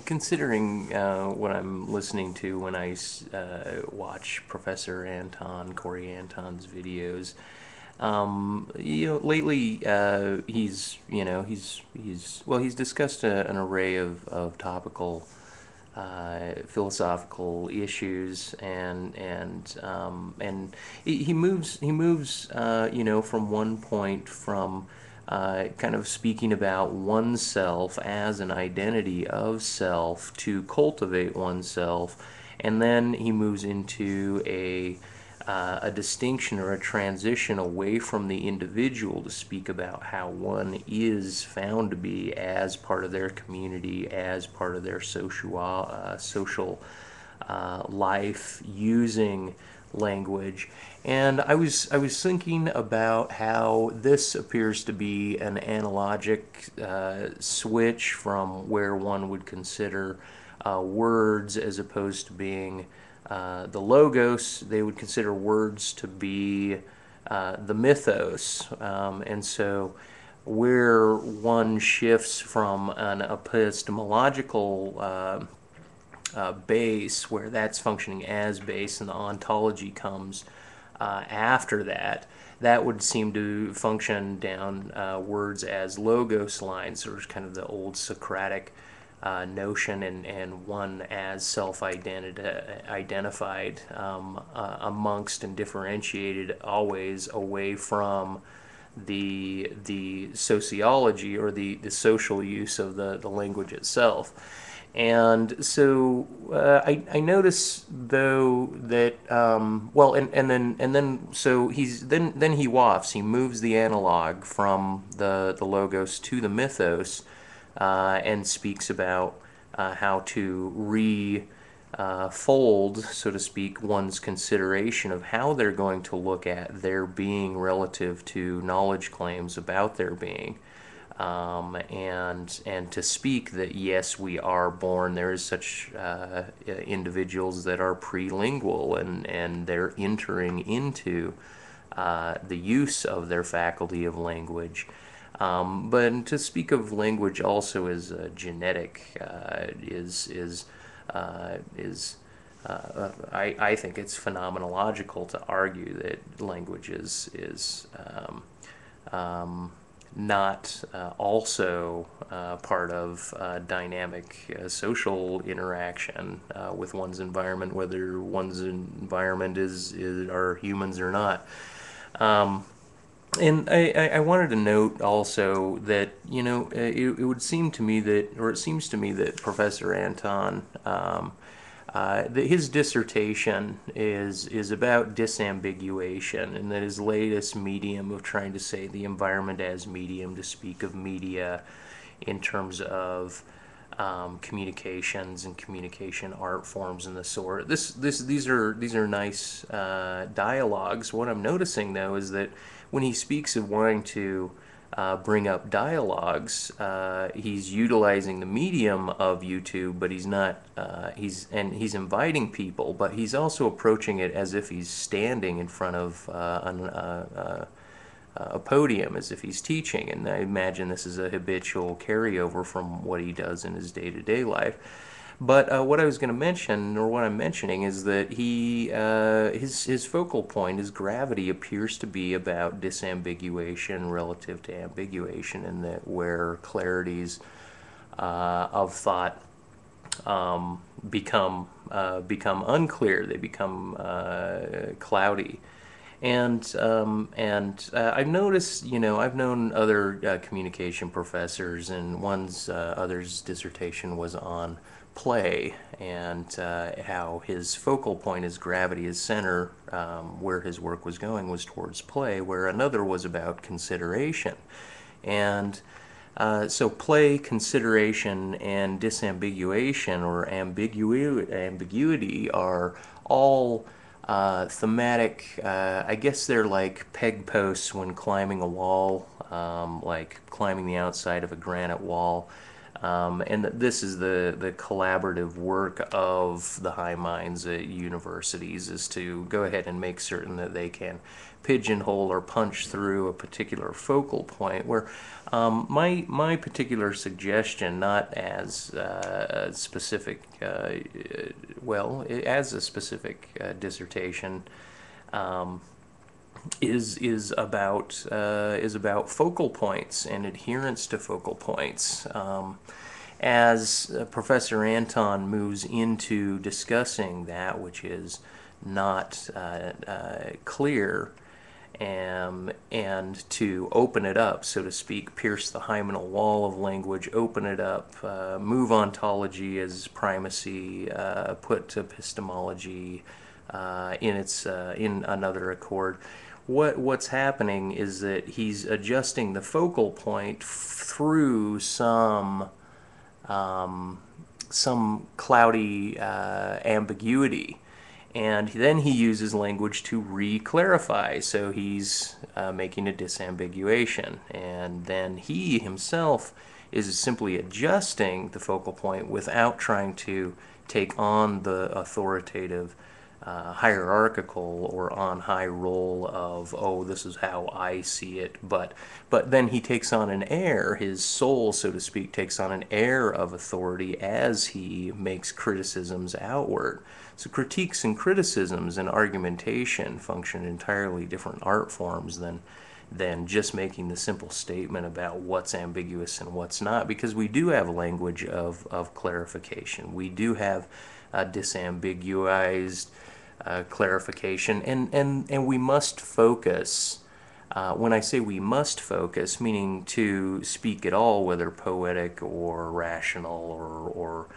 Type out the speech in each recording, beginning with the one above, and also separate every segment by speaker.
Speaker 1: Considering what I'm listening to when I watch Professor Corey Anton's videos, lately he's discussed an array of topical philosophical issues, and he moves from one point from kind of speaking about oneself as an identity of self to cultivate oneself, and then he moves into a distinction or a transition away from the individual to speak about how one is found to be as part of their community, as part of their social life, using language. And I was thinking about how this appears to be an analogic switch from where one would consider words as opposed to being the logos. They would consider words to be the mythos. And so where one shifts from an epistemological base, where that's functioning as base, and the ontology comes after that, that would seem to function down words as logos lines, or kind of the old Socratic notion, and one as self-identified amongst and differentiated always away from the sociology or the social use of the language itself. And so I notice though that and then so then he wafts. He moves the analog from the logos to the mythos, and speaks about how to fold, so to speak, one's consideration of how they're going to look at their being relative to knowledge claims about their being. And to speak that yes, we are born. There is such individuals that are prelingual, and they're entering into the use of their faculty of language. But to speak of language also as genetic I think it's phenomenological to argue that language is not also part of dynamic social interaction with one's environment, whether one's environment are humans or not. And I wanted to note also that it would seem to me that, or it seems to me that Professor Anton, that his dissertation is about disambiguation, and that his latest medium of trying to say the environment as medium, to speak of media in terms of communications and communication art forms and the sort. These are nice dialogues. What I'm noticing though is that when he speaks of wanting to bring up dialogues, he's utilizing the medium of YouTube, but he's not. He's inviting people, but he's also approaching it as if he's standing in front of a podium, as if he's teaching. And I imagine this is a habitual carryover from what he does in his day-to-day life. But what I was going to mention, or what I'm mentioning, is that his focal point, his gravity, appears to be about disambiguation relative to ambiguation, and that where clarities of thought become unclear, they become cloudy. And I've noticed, I've known other communication professors, and other's dissertation was on play, and how his focal point, his gravity, his center, where his work was going was towards play, where another was about consideration. And so play, consideration, and disambiguation, or ambiguity, are all thematic. I guess they're like peg posts when climbing a wall, like climbing the outside of a granite wall. And this is the collaborative work of the high minds at universities, is to go ahead and make certain that they can pigeonhole or punch through a particular focal point. Where my particular suggestion, not as a specific, well, as a specific dissertation, is about focal points and adherence to focal points. As Professor Anton moves into discussing that which is not clear, and to open it up, so to speak, pierce the hymenal wall of language, open it up, move ontology as primacy, put epistemology in another accord. What's happening is that he's adjusting the focal point through some cloudy ambiguity, and then he uses language to re-clarify. So he's making a disambiguation, and then he himself is simply adjusting the focal point without trying to take on the authoritative hierarchical or on high role of, oh, this is how I see it, but then he takes on an air, his soul, so to speak, takes on an air of authority as he makes criticisms outward. So critiques and criticisms and argumentation function entirely different art forms than just making the simple statement about what's ambiguous and what's not, because we do have language of clarification. We do have disambiguized clarification, and we must focus. When I say we must focus, meaning to speak at all, whether poetic or rational or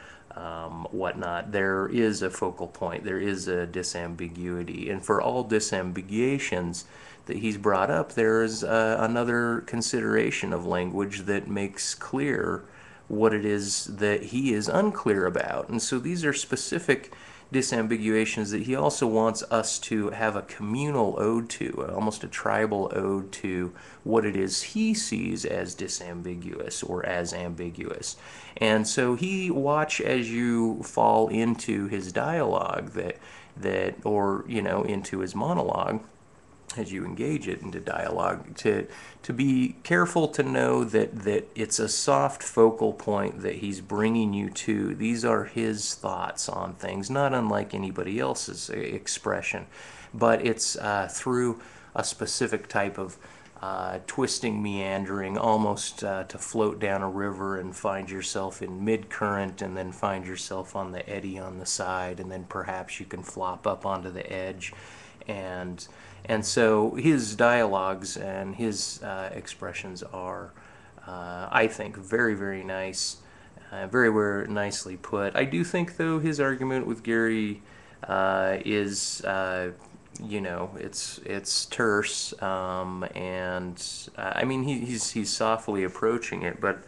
Speaker 1: whatnot, there is a focal point, there is a disambiguity. And for all disambiguations that he's brought up, there is another consideration of language that makes clear what it is that he is unclear about. And so these are specific disambiguations that he also wants us to have a communal ode to, almost a tribal ode to what it is he sees as disambiguous or as ambiguous. And so he watch as you fall into his dialogue or into his monologue, as you engage it into dialogue, to be careful to know that it's a soft focal point that he's bringing you to. These are his thoughts on things, not unlike anybody else's expression, but it's through a specific type of twisting, meandering, almost to float down a river and find yourself in mid-current and then find yourself on the eddy on the side, and then perhaps you can flop up onto the edge. And so his dialogues and his expressions are, I think, very, very nice, very, very nicely put. I do think, though, his argument with Gary is, it's terse, and I mean, he's softly approaching it, but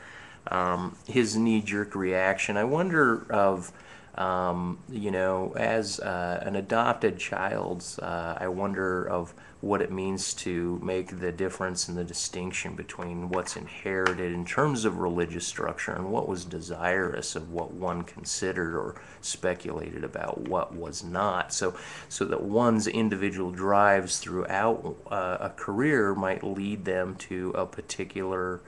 Speaker 1: his knee-jerk reaction, I wonder of, as an adopted child, I wonder of what it means to make the difference and the distinction between what's inherited in terms of religious structure and what was desirous of what one considered or speculated about what was not. So that one's individual drives throughout a career might lead them to a particular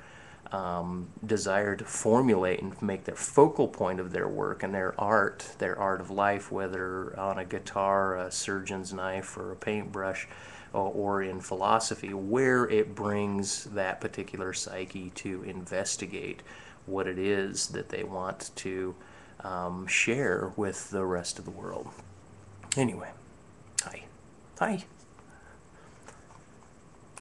Speaker 1: desire to formulate and make their focal point of their work and their art of life, whether on a guitar, a surgeon's knife, or a paintbrush, or in philosophy, where it brings that particular psyche to investigate what it is that they want to share with the rest of the world. Anyway, hi.